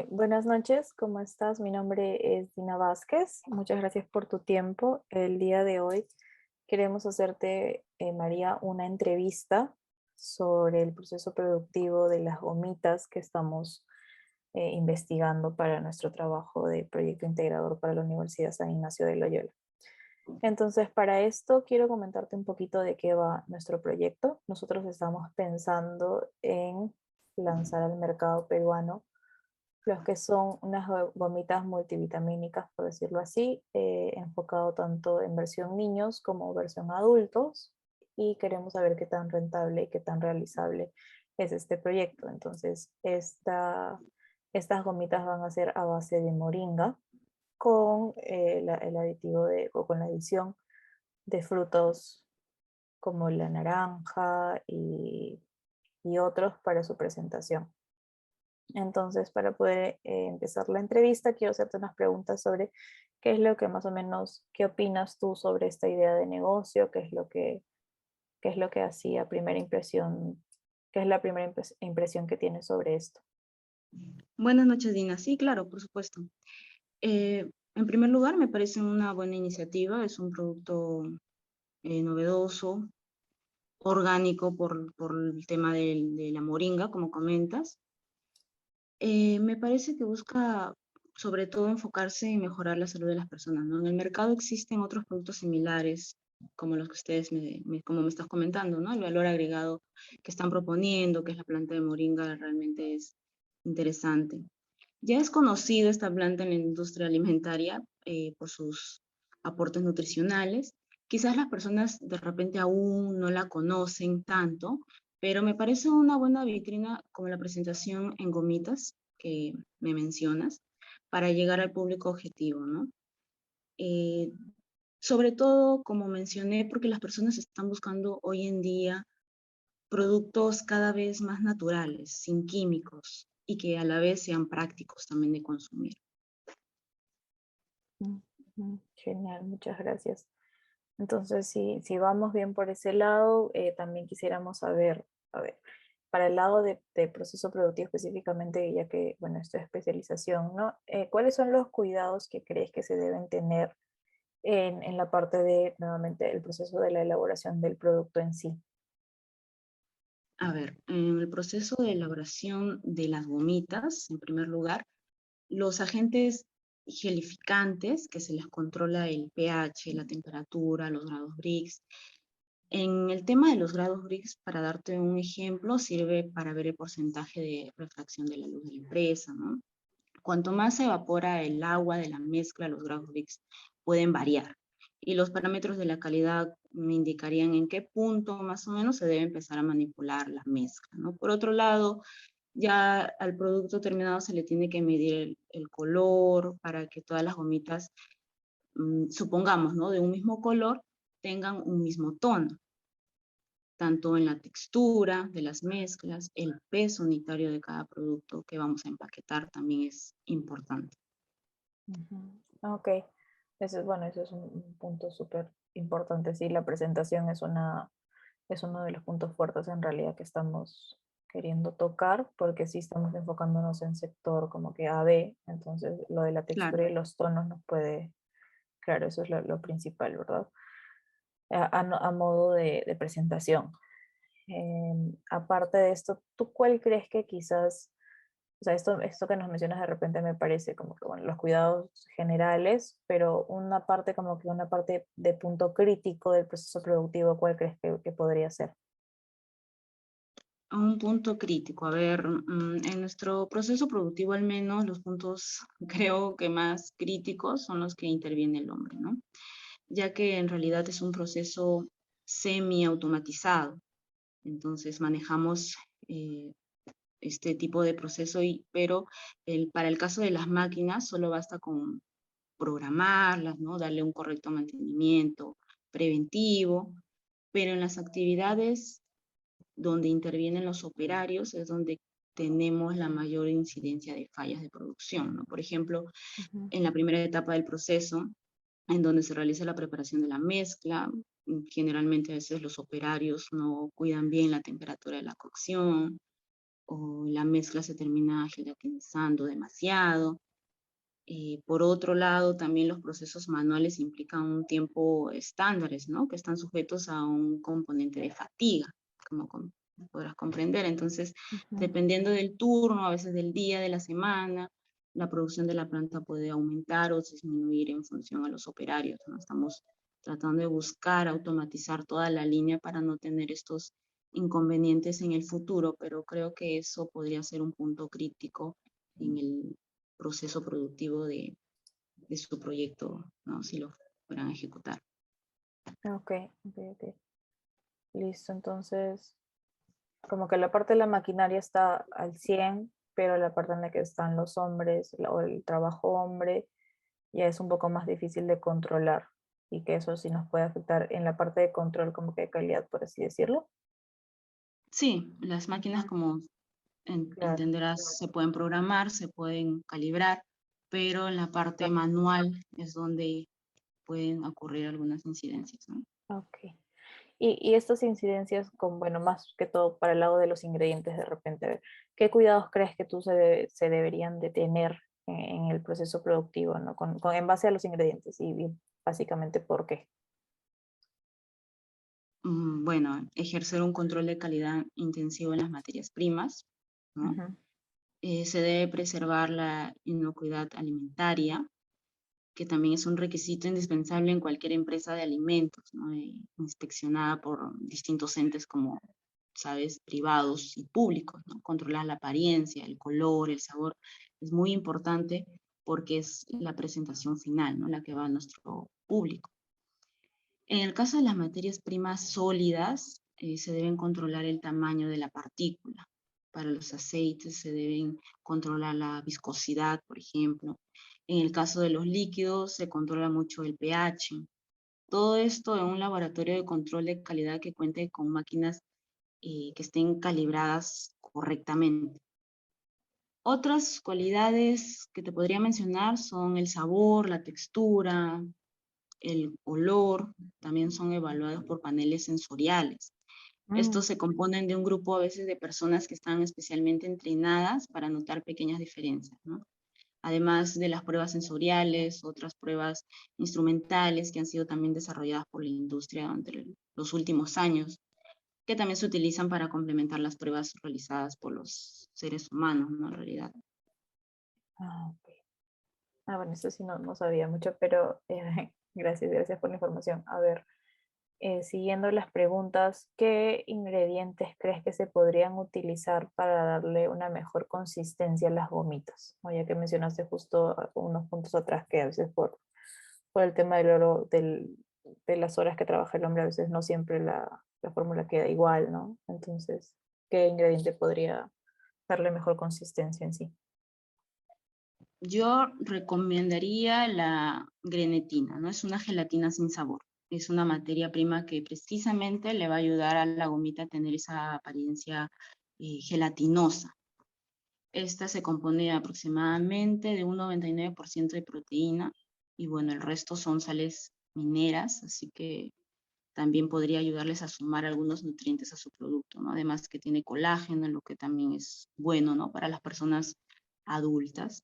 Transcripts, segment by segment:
Buenas noches, ¿cómo estás? Mi nombre es Dina Vázquez. Muchas gracias por tu tiempo. El día de hoy queremos hacerte, María, una entrevista sobre el proceso productivo de las gomitas que estamos investigando para nuestro trabajo de proyecto integrador para la Universidad San Ignacio de Loyola. Entonces, para esto quiero comentarte un poquito de qué va nuestro proyecto. Nosotros estamos pensando en lanzar al mercado peruano los que son unas gomitas multivitamínicas, por decirlo así, enfocado tanto en versión niños como versión adultos, y queremos saber qué tan rentable y qué tan realizable es este proyecto. Entonces, estas gomitas van a ser a base de moringa con el aditivo o con la adición de frutos como la naranja y otros para su presentación. Entonces, para poder empezar la entrevista, quiero hacerte unas preguntas sobre qué es lo que más o menos, qué opinas tú sobre esta idea de negocio, qué es lo que hacía primera impresión, qué es la primera impresión que tienes sobre esto. Buenas noches, Dina. Sí, claro, por supuesto. En primer lugar, me parece una buena iniciativa. Es un producto novedoso, orgánico por el tema de la moringa, como comentas. Me parece que busca, sobre todo, enfocarse en mejorar la salud de las personas, ¿no? En el mercado existen otros productos similares, como los que ustedes como me estás comentando, ¿no? El valor agregado que están proponiendo, que es la planta de moringa, realmente es interesante. Ya es conocida esta planta en la industria alimentaria por sus aportes nutricionales. Quizás las personas de repente aún no la conocen tanto, pero me parece una buena vitrina como la presentación en gomitas que me mencionas para llegar al público objetivo, ¿no? Eh, Sobre todo, como mencioné, porque las personas están buscando hoy en día productos cada vez más naturales, sin químicos y que a la vez sean prácticos también de consumir. Genial, muchas gracias. Entonces, si vamos bien por ese lado, también quisiéramos saber, a ver, para el lado de proceso productivo específicamente, ya que, bueno, esto es especialización, ¿no? ¿Cuáles son los cuidados que crees que se deben tener en la parte de, nuevamente, el proceso de la elaboración del producto en sí? A ver, en el proceso de elaboración de las gomitas, en primer lugar, los agentes gelificantes, que se les controla el pH, la temperatura, los grados Brix. En el tema de los grados Brix, para darte un ejemplo, sirve para ver el porcentaje de refracción de la luz de la empresa, ¿no? Cuanto más se evapora el agua de la mezcla, los grados Brix pueden variar. Y los parámetros de la calidad me indicarían en qué punto más o menos se debe empezar a manipular la mezcla, ¿no? Por otro lado, ya al producto terminado se le tiene que medir el color para que todas las gomitas, supongamos, ¿no? De un mismo color, tengan un mismo tono, tanto en la textura de las mezclas, el peso unitario de cada producto que vamos a empaquetar también es importante. Ujú. Ok, eso es, bueno, eso es un punto súper importante. Sí, la presentación es uno de los puntos fuertes en realidad que estamos queriendo tocar, porque sí estamos enfocándonos en sector como que A B, entonces lo de la Claro. textura y los tonos nos puede, claro, eso es lo principal, ¿verdad? A modo de presentación. Aparte de esto, ¿tú cuál crees que quizás, o sea, esto que nos mencionas de repente me parece como que, bueno, los cuidados generales, pero una parte como que una parte de punto crítico del proceso productivo, ¿cuál crees que podría ser? A un punto crítico. A ver, en nuestro proceso productivo al menos los puntos creo que más críticos son los que interviene el hombre, ¿no? Ya que en realidad es un proceso semi-automatizado. Entonces manejamos este tipo de proceso, pero para el caso de las máquinas solo basta con programarlas, ¿no? Darle un correcto mantenimiento preventivo, pero en las actividades donde intervienen los operarios es donde tenemos la mayor incidencia de fallas de producción, ¿no? Por ejemplo, Ujú. en la primera etapa del proceso, en donde se realiza la preparación de la mezcla, generalmente a veces los operarios no cuidan bien la temperatura de la cocción, o la mezcla se termina gelatinizando demasiado. Por otro lado, también los procesos manuales implican un tiempo estándares, ¿no? Que están sujetos a un componente de fatiga, como podrás comprender. Entonces, Ujú. dependiendo del turno, a veces del día, de la semana, la producción de la planta puede aumentar o disminuir en función a los operarios, ¿no? Estamos tratando de buscar automatizar toda la línea para no tener estos inconvenientes en el futuro, pero creo que eso podría ser un punto crítico en el proceso productivo de su proyecto, ¿no? Si lo fueran a ejecutar. Ok, ok, ok. Listo, entonces, como que la parte de la maquinaria está al 100, pero la parte en la que están los hombres o el trabajo hombre ya es un poco más difícil de controlar y que eso sí nos puede afectar en la parte de control como que de calidad, por así decirlo. Sí, las máquinas, Ujú. como Claro, entenderás, se pueden programar, se pueden calibrar, pero en la parte claro. manual es donde pueden ocurrir algunas incidencias, ¿no? Ok. Y estas incidencias con, bueno, más que todo para el lado de los ingredientes de repente, a ver, ¿qué cuidados crees que tú se deberían de tener en el proceso productivo, ¿no? En base a los ingredientes y básicamente por qué. Bueno, ejercer un control de calidad intensivo en las materias primas, ¿no? Ujú, Se debe preservar la inocuidad alimentaria, que también es un requisito indispensable en cualquier empresa de alimentos, ¿no? Inspeccionada por distintos entes como, sabes, privados y públicos, ¿no? Controlar la apariencia, el color, el sabor, es muy importante porque es la presentación final, ¿no? La que va a nuestro público. En el caso de las materias primas sólidas, se deben controlar el tamaño de la partícula. Para los aceites se deben controlar la viscosidad, por ejemplo. En el caso de los líquidos se controla mucho el pH. Todo esto en un laboratorio de control de calidad que cuente con máquinas que estén calibradas correctamente. Otras cualidades que te podría mencionar son el sabor, la textura, el olor, también son evaluados por paneles sensoriales. mm, Estos se componen de un grupo a veces de personas que están especialmente entrenadas para notar pequeñas diferencias, ¿no? Además de las pruebas sensoriales, otras pruebas instrumentales que han sido también desarrolladas por la industria durante los últimos años, que también se utilizan para complementar las pruebas realizadas por los seres humanos, ¿no? En realidad. ok. Bueno, eso sí no sabía mucho, pero gracias por la información. A ver, siguiendo las preguntas, ¿qué ingredientes crees que se podrían utilizar para darle una mejor consistencia a las gomitas? O ya que mencionaste justo unos puntos atrás que a veces por el tema de las horas que trabaja el hombre, a veces no siempre la fórmula queda igual, ¿no? Entonces, ¿qué ingrediente podría darle mejor consistencia en sí? Yo recomendaría la grenetina, ¿no? Es una gelatina sin sabor. Es una materia prima que precisamente le va a ayudar a la gomita a tener esa apariencia gelatinosa. Esta se compone aproximadamente de un 99% de proteína y bueno, el resto son sales mineras, así que también podría ayudarles a sumar algunos nutrientes a su producto, ¿no? Además que tiene colágeno, lo que también es bueno, ¿no? Para las personas adultas.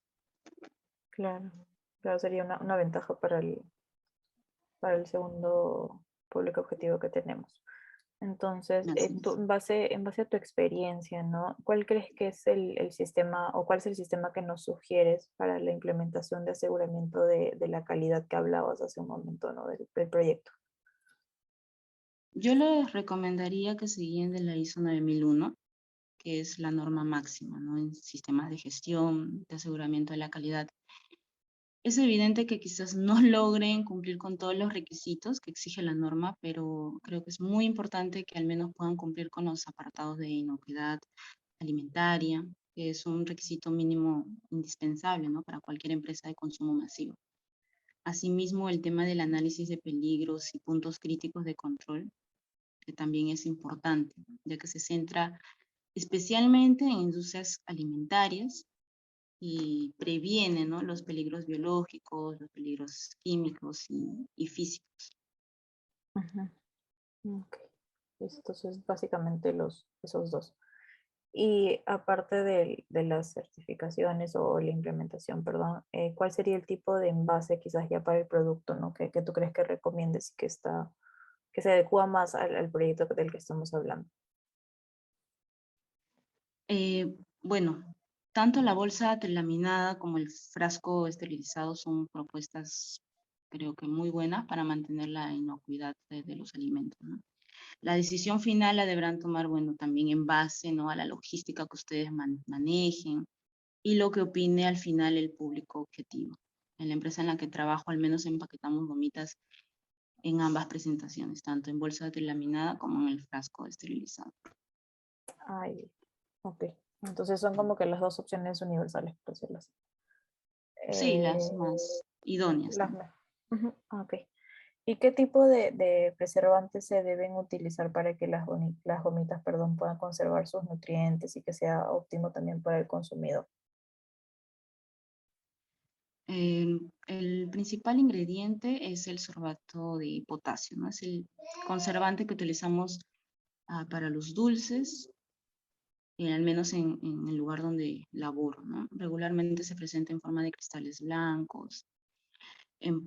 Claro, claro, sería una ventaja para el segundo público objetivo que tenemos. Entonces, Así es. en base a tu experiencia, ¿no? ¿Cuál crees que es el sistema o cuál es el sistema que nos sugieres para la implementación de aseguramiento de la calidad que hablabas hace un momento, ¿no? Del proyecto. Yo les recomendaría que se guíen de la ISO 9001, que es la norma máxima, ¿no? En sistemas de gestión, de aseguramiento de la calidad. Es evidente que quizás no logren cumplir con todos los requisitos que exige la norma, pero creo que es muy importante que al menos puedan cumplir con los apartados de inocuidad alimentaria, que es un requisito mínimo indispensable, ¿no? Para cualquier empresa de consumo masivo. Asimismo, el tema del análisis de peligros y puntos críticos de control, que también es importante, ya que se centra especialmente en industrias alimentarias y previene, ¿no? Los peligros biológicos, los peligros químicos y físicos. Ujú, ok. Entonces, básicamente esos dos. Y aparte de las certificaciones o la implementación, perdón, ¿cuál sería el tipo de envase quizás ya para el producto, ¿no? Que tú crees que recomiendes y que se adecua más al proyecto del que estamos hablando? Bueno, tanto la bolsa laminada como el frasco esterilizado son propuestas, creo que muy buenas para mantener la inocuidad de los alimentos, ¿no? La decisión final la deberán tomar, bueno, también en base, ¿no?, a la logística que ustedes manejen y lo que opine al final el público objetivo. En la empresa en la que trabajo, al menos empaquetamos gomitas en ambas presentaciones, tanto en bolsa laminada como en el frasco esterilizado. Ay, ok. Entonces son como que las dos opciones universales, por decirlo así. Sí, las Eh, más idóneas, las ¿no? me- Ujú, ok. ¿Y qué tipo de preservantes se deben utilizar para que las gomitas, perdón, puedan conservar sus nutrientes y que sea óptimo también para el consumidor? El principal ingrediente es el sorbato de potasio, ¿no? Es el conservante que utilizamos para los dulces, al menos en el lugar donde laboro, ¿no? Regularmente se presenta en forma de cristales blancos, en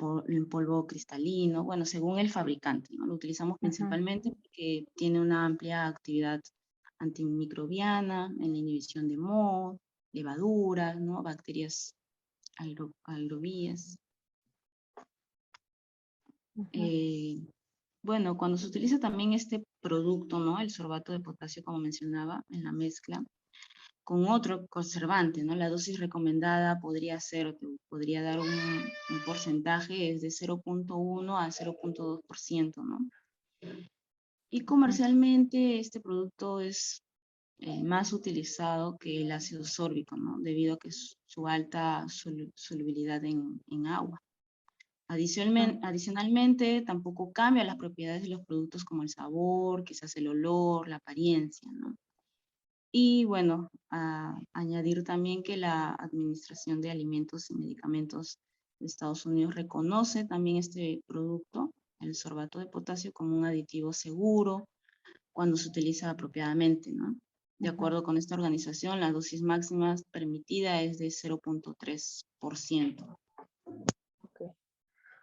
polvo cristalino, bueno, según el fabricante, ¿no? Lo utilizamos Ujú, principalmente porque tiene una amplia actividad antimicrobiana en la inhibición de moho, levaduras, ¿no?, bacterias aerobias. ujú. Eh, bueno, cuando se utiliza también este producto, ¿no?, el sorbato de potasio, como mencionaba, en la mezcla, con otro conservante, ¿no? La dosis recomendada podría dar un porcentaje es de 0,1 a 0,2%, ¿no? Y Ujú. comercialmente este producto es más utilizado que el ácido sórbico, ¿no? Debido a que su alta solubilidad en agua. Ah, Adicionalmente, tampoco cambia las propiedades de los productos como el sabor, quizás el olor, la apariencia, ¿no? Y bueno, añadir también que la Administración de Alimentos y Medicamentos de Estados Unidos reconoce también este producto, el sorbato de potasio, como un aditivo seguro cuando se utiliza apropiadamente, ¿no? De ujú, acuerdo con esta organización, la dosis máxima permitida es de 0,3%. ok.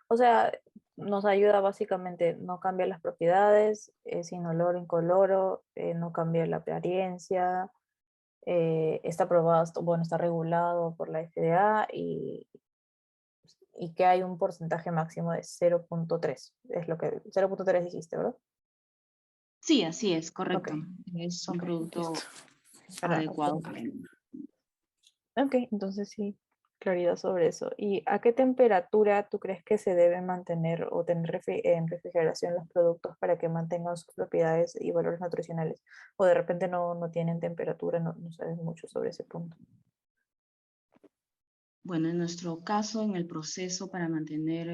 O sea, nos ayuda básicamente, no cambia las propiedades, es incoloro, incoloro, no cambia la apariencia, está aprobado, bueno, está regulado por la FDA y que hay un porcentaje máximo de 0,3. Es lo que 0,3 dijiste, ¿verdad? Sí, así es, Ok, correcto. Es un ok, listo. producto Para adecuado apuntar. para el... Ok, entonces sí, claridad sobre eso. ¿Y a qué temperatura tú crees que se deben mantener o tener en refrigeración los productos para que mantengan sus propiedades y valores nutricionales? O de repente no tienen temperatura, no sabes mucho sobre ese punto. Bueno, en nuestro caso, en el proceso para mantener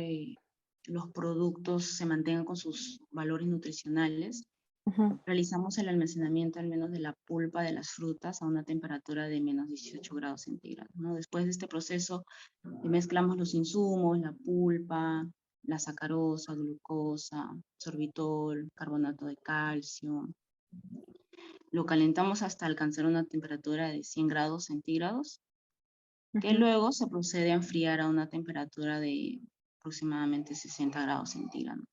los productos se mantengan con sus valores nutricionales, Ujú, realizamos el almacenamiento al menos de la pulpa de las frutas a una temperatura de menos 18 grados centígrados, ¿no? Después de este proceso, mezclamos los insumos, la pulpa, la sacarosa, glucosa, sorbitol, carbonato de calcio. Lo calentamos hasta alcanzar una temperatura de 100 grados centígrados, que ujú. luego se procede a enfriar a una temperatura de aproximadamente 60 grados centígrados.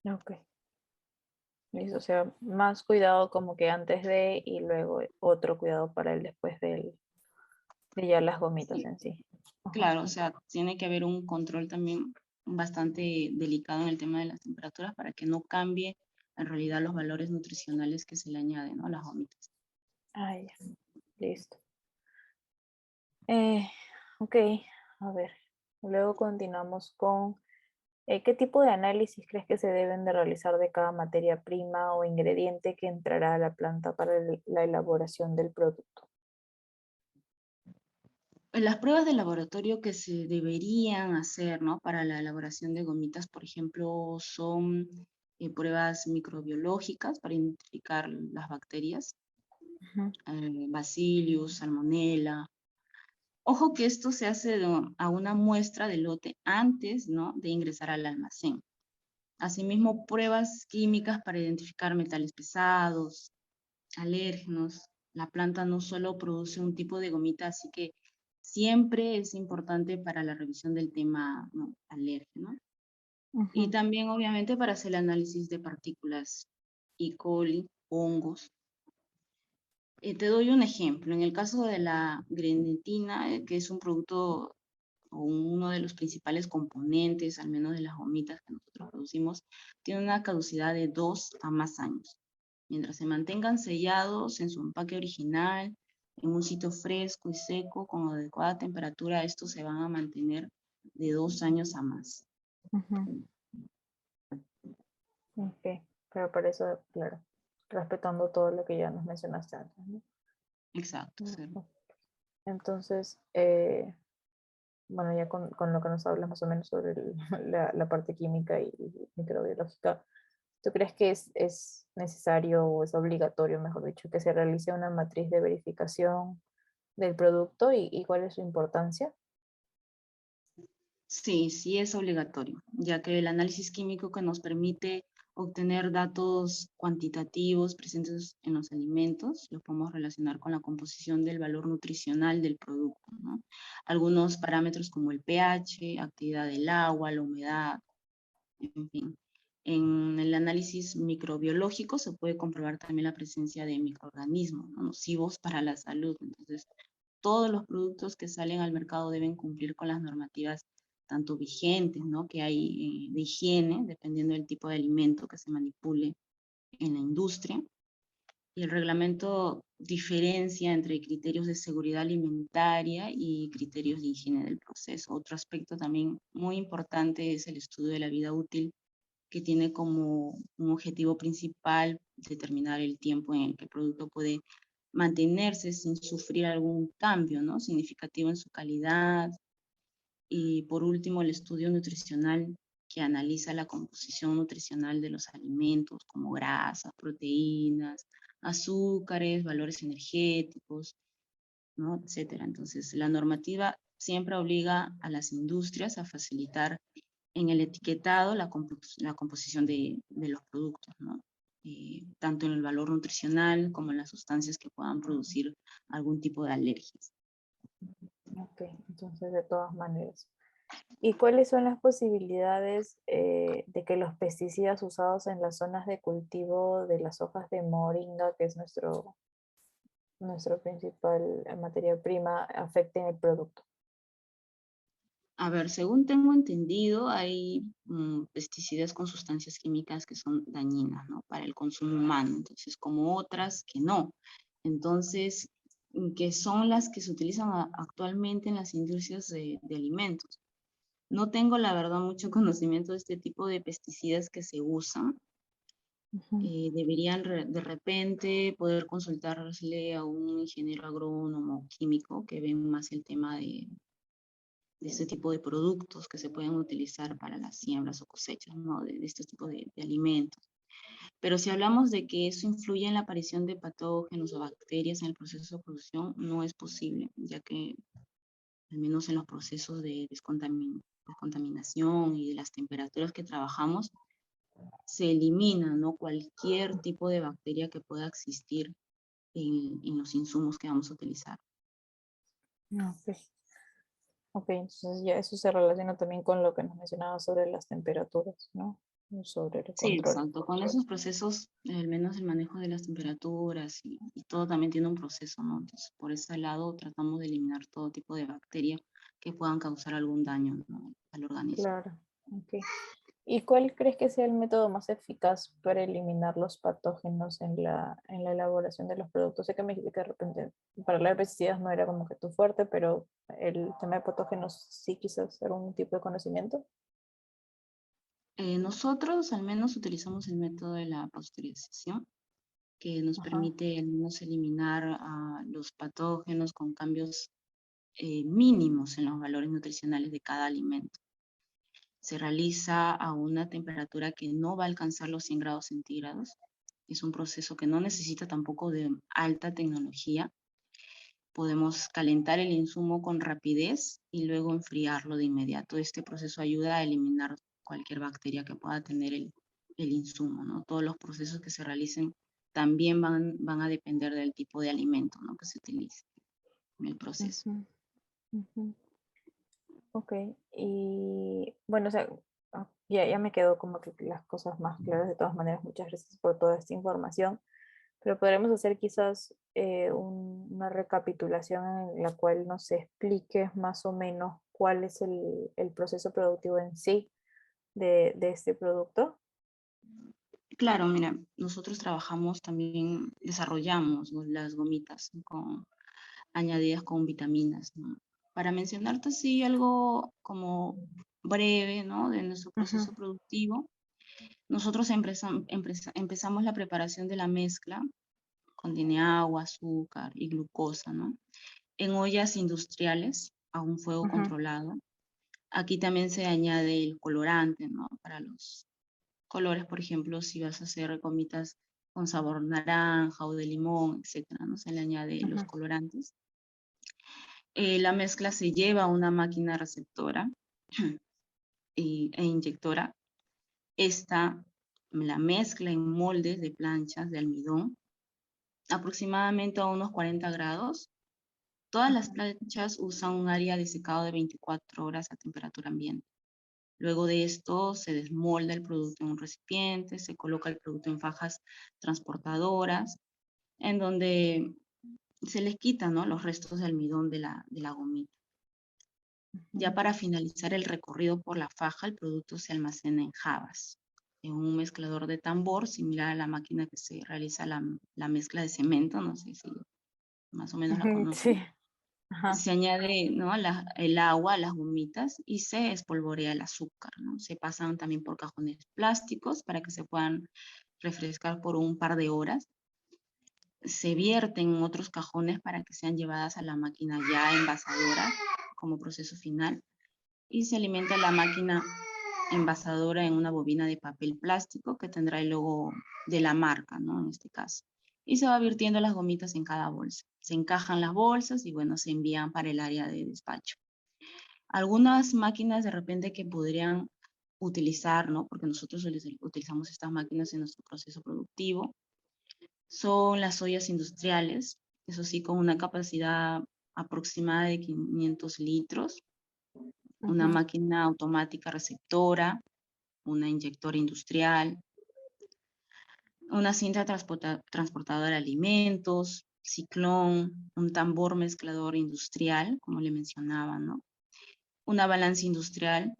Ok, listo. O sea, más cuidado como que antes de y luego otro cuidado para el después de ya las gomitas Sí, en sí. Ajá. claro, o sea, tiene que haber un control también bastante delicado en el tema de las temperaturas para que no cambie en realidad los valores nutricionales que se le añaden, ¿no?, a las gomitas. Ah, ya, listo. Eh, ok, a ver. Luego continuamos con ¿qué tipo de análisis crees que se deben de realizar de cada materia prima o ingrediente que entrará a la planta para la elaboración del producto? Las pruebas de laboratorio que se deberían hacer, ¿no?, para la elaboración de gomitas, por ejemplo, son pruebas microbiológicas para identificar las bacterias, Ujú, Bacillus, Salmonella. Ojo que esto se hace a una muestra de lote antes, ¿no?, de ingresar al almacén. Asimismo, pruebas químicas para identificar metales pesados, alérgenos. La planta no solo produce un tipo de gomita, así que siempre es importante para la revisión del tema, ¿no?, alérgeno. Y Ujú, también, obviamente, para hacer el análisis de partículas E. coli, hongos. Te doy un ejemplo. En el caso de la grenetina, que es un producto o uno de los principales componentes, al menos de las gomitas que nosotros producimos, tiene una caducidad de 2 a más años. Mientras se mantengan sellados en su empaque original, en un sitio fresco y seco, con adecuada temperatura, estos se van a mantener de 2 años a más. ujú. Ok, pero para eso, claro, respetando todo lo que ya nos mencionaste antes, ¿no? Exacto, sí. Ujú. Entonces, bueno, ya con lo que nos hablas más o menos sobre la parte química y microbiológica, ¿tú crees que es necesario o es obligatorio, mejor dicho, que se realice una matriz de verificación del producto y cuál es su importancia? Sí, sí es obligatorio, ya que el análisis químico que nos permite obtener datos cuantitativos presentes en los alimentos, los podemos relacionar con la composición del valor nutricional del producto, ¿no? Algunos parámetros como el pH, actividad del agua, la humedad, en fin. En el análisis microbiológico se puede comprobar también la presencia de microorganismos, ¿no?, nocivos para la salud. Entonces, todos los productos que salen al mercado deben cumplir con las normativas tanto vigentes, ¿no?, que hay de higiene, dependiendo del tipo de alimento que se manipule en la industria. Y el reglamento diferencia entre criterios de seguridad alimentaria y criterios de higiene del proceso. Otro aspecto también muy importante es el estudio de la vida útil, que tiene como un objetivo principal determinar el tiempo en el que el producto puede mantenerse sin sufrir algún cambio, ¿no?, significativo en su calidad. Y por último, el estudio nutricional, que analiza la composición nutricional de los alimentos como grasas, proteínas, azúcares, valores energéticos, ¿no?, etcétera. Entonces, la normativa siempre obliga a las industrias a facilitar en el etiquetado la composición de los productos, ¿no? Tanto en el valor nutricional como en las sustancias que puedan producir algún tipo de alergias. Ok, entonces de todas maneras. ¿Y cuáles son las posibilidades de que los pesticidas usados en las zonas de cultivo de las hojas de moringa, que es nuestro principal materia prima, afecten el producto? A ver, según tengo entendido, hay pesticidas con sustancias químicas que son dañinas, ¿no?, para el consumo humano, entonces, como otras que no. Entonces, que son las que se utilizan actualmente en las industrias de alimentos. No tengo, la verdad, mucho conocimiento de este tipo de pesticidas que se usan. Ujú. Deberían de repente poder consultarle a un ingeniero agrónomo químico que ve más el tema de este tipo de productos que se pueden utilizar para las siembras o cosechas, ¿no?, de este tipo de alimentos. Pero si hablamos de que eso influye en la aparición de patógenos o bacterias en el proceso de producción, no es posible, ya que al menos en los procesos de descontaminación y de las temperaturas que trabajamos, se elimina, ¿no?, cualquier tipo de bacteria que pueda existir en los insumos que vamos a utilizar. Ok, ok, entonces ya eso se relaciona también con lo que nos mencionaba sobre las temperaturas, ¿no? Sobre el Sí, control. exacto. Con esos procesos, al menos el manejo de las temperaturas y todo también tiene un proceso, ¿no? Entonces, por ese lado tratamos de eliminar todo tipo de bacterias que puedan causar algún daño, ¿no?, al organismo. Claro, ok. ¿Y cuál crees que sea el método más eficaz para eliminar los patógenos en la elaboración de los productos? Sé que me dijiste que de repente para hablar de pesticidas no era como que tu fuerte, pero el tema de patógenos sí quizás era un tipo de conocimiento. Nosotros al menos utilizamos el método de la pasteurización, que nos Ajá. permite al menos eliminar los patógenos con cambios mínimos en los valores nutricionales de cada alimento. Se realiza a una temperatura que no va a alcanzar los 100 grados centígrados. Es un proceso que no necesita tampoco de alta tecnología. Podemos calentar el insumo con rapidez y luego enfriarlo de inmediato. Este proceso ayuda a eliminar cualquier bacteria que pueda tener el insumo, ¿no? Todos los procesos que se realicen también van a depender del tipo de alimento, ¿no?, que se utilice en el proceso. Ujú, ujú. Ok, y bueno, o sea, ya me quedó como que las cosas más claras. De todas maneras, muchas gracias por toda esta información, pero podremos hacer quizás una recapitulación en la cual nos expliques más o menos cuál es el proceso productivo en sí de este producto. Claro, mira, nosotros trabajamos también, desarrollamos, ¿no?, las gomitas añadidas con vitaminas, ¿no? Para mencionarte así algo como breve, ¿no?, de nuestro Ujú, proceso productivo, nosotros empezamos la preparación de la mezcla, contiene agua, azúcar y glucosa, ¿no?, en ollas industriales a un fuego ujú, controlado. Aquí también se añade el colorante, ¿no?, para los colores, por ejemplo, si vas a hacer gomitas con sabor naranja o de limón, etcétera, ¿no?, se le añade los ujú, colorantes. La mezcla se lleva a una máquina receptora e inyectora. Esta la mezcla en moldes de planchas de almidón, aproximadamente a unos 40 grados. Todas las ujú, planchas usan un área de secado de 24 horas a temperatura ambiente. Luego de esto se desmolda el producto en un recipiente, se coloca el producto en fajas transportadoras, en donde se les quita, ¿no?, los restos de almidón de la gomita. Ya ujú. para finalizar el recorrido por la faja, el producto se almacena en jabas, en un mezclador de tambor similar a la máquina que se realiza la mezcla de cemento, no sé si más o menos la Ujú, conocen. sí, ajá. Se añade, ¿no?, el agua a las gomitas y se espolvorea el azúcar, ¿no? Se pasan también por cajones plásticos para que se puedan refrescar por un par de horas. Se vierten en otros cajones para que sean llevadas a la máquina ya envasadora como proceso final, y se alimenta la máquina envasadora en una bobina de papel plástico que tendrá el logo de la marca, ¿no?, en este caso. Y se va virtiendo las gomitas en cada bolsa. Se encajan las bolsas y, bueno, se envían para el área de despacho. Algunas máquinas de repente que podrían utilizar, ¿no?, porque nosotros utilizamos estas máquinas en nuestro proceso productivo, son las ollas industriales, eso sí, con una capacidad aproximada de 500 litros, una Ujú, máquina automática receptora, una inyectora industrial, una cinta transportadora de alimentos, ciclón, un tambor mezclador industrial, como le mencionaba, ¿no?, una balanza industrial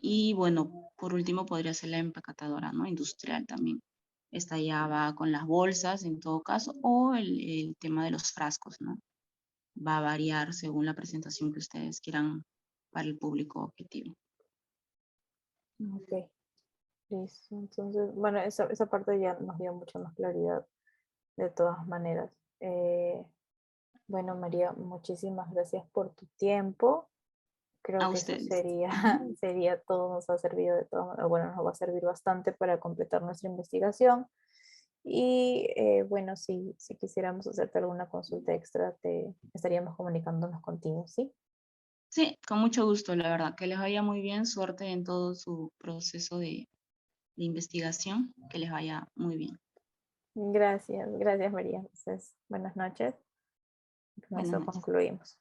y, bueno, por último podría ser la empacatadora, ¿no?, industrial también. Esta ya va con las bolsas en todo caso, o el tema de los frascos, ¿no? Va a variar según la presentación que ustedes quieran para el público objetivo. ok, listo. Entonces, bueno, esa parte ya nos dio mucha más claridad de todas maneras. Eh, bueno, María, muchísimas gracias por tu tiempo. Creo A que eso ustedes. sería, Ujú. sería todo. Nos ha servido de todo, bueno, nos va a servir bastante para completar nuestra investigación. Y bueno, si quisiéramos hacerte alguna consulta extra, te estaríamos comunicándonos contigo, ¿sí? Sí, con mucho gusto, la verdad. Que les vaya muy bien, suerte en todo su proceso de investigación, que les vaya muy bien. Gracias, gracias María. Entonces, buenas noches. Con Buenas eso noches. concluimos.